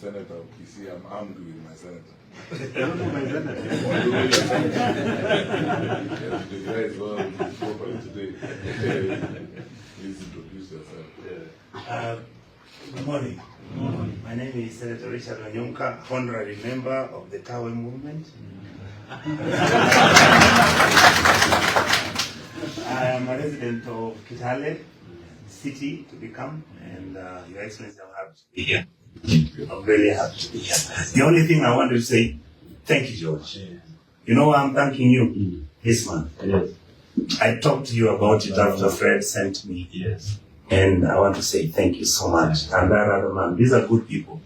senator of Kisii. I'm armed with my senator. Yes, the guy is well properly today. Please introduce yourself. Good morning. My name is Senator Richard Onyonka, honorary member of the Tawe movement. I am a resident of Kitale City to become, and Your Excellency, I'm happy to be here. I'm very happy to be here. The only thing I want to say, thank you, George. You know why I'm thanking you this month? Yes. I talked to you about it after Fred sent me. Yes. And I want to say thank you so much. And that other man, these are good people.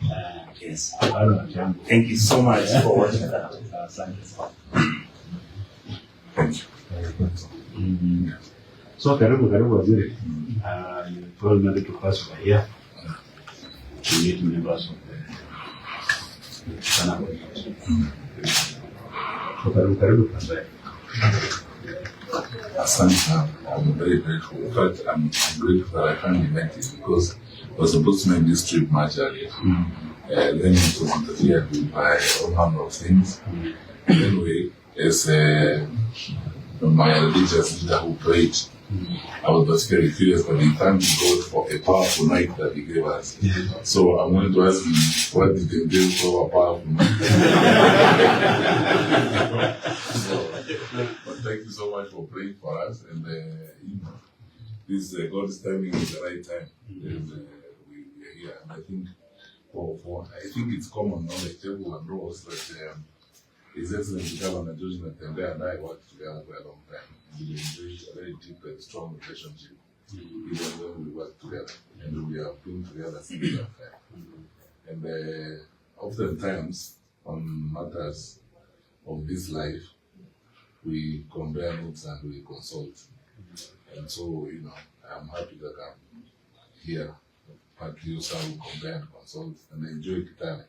Yes. Thank you so much for what you've done. Thank you. So, karibu waziri. You told me to pass over here to meet members of the Senate. So, karibu Tanzania. I'm very grateful. In fact, I'm grateful that I finally met you because I was supposed to make this trip much earlier. Then it was interfered with by all manner of things. Anyway, as my religious leader who prayed, I was particularly curious, but he thanked God for a powerful night that he gave us. So I'm going to ask him, what did they do for a powerful night? But thank you so much for praying for us, and this God's timing is the right time, and we are here. And I think I think it's common knowledge, everyone knows that His Excellency Governor George Matiang'i and I worked together for a long time. We enjoyed a very deep and strong relationship, even when we worked together, and we have been together since that time. And oftentimes, on matters of this life, we compare notes and we consult. And so, I'm happy that I'm here. At Kiosa, we compare and consult and enjoy Kitale.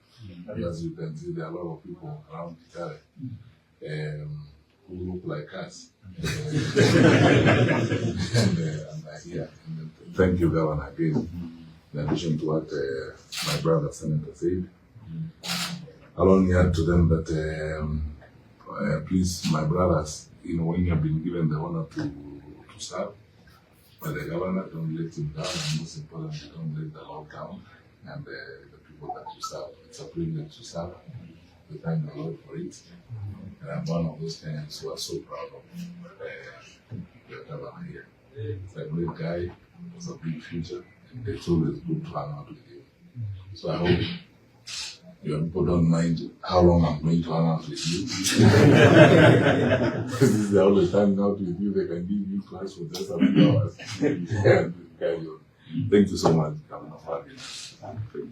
And as you can see, there are a lot of people around Kitale who look like us. And are here. And thank you, Governor, again. In addition to what my brother Senator said, I'll only add to them that please, my brothers, when you have been given the honor to serve by the governor, don't let him down, and most importantly, don't let the Lord down and the people that you serve. It's a privilege to serve. We thank the Lord for it. And I'm one of those parents who are so proud of the governor here. He's a great guy, has a big future, and it's always good to hang out with him. So I hope your people don't mind how long I'm going to hang out with you. This is the only time out with you, they can give you class for just a few hours. Thank you so much, Governor. Thank you.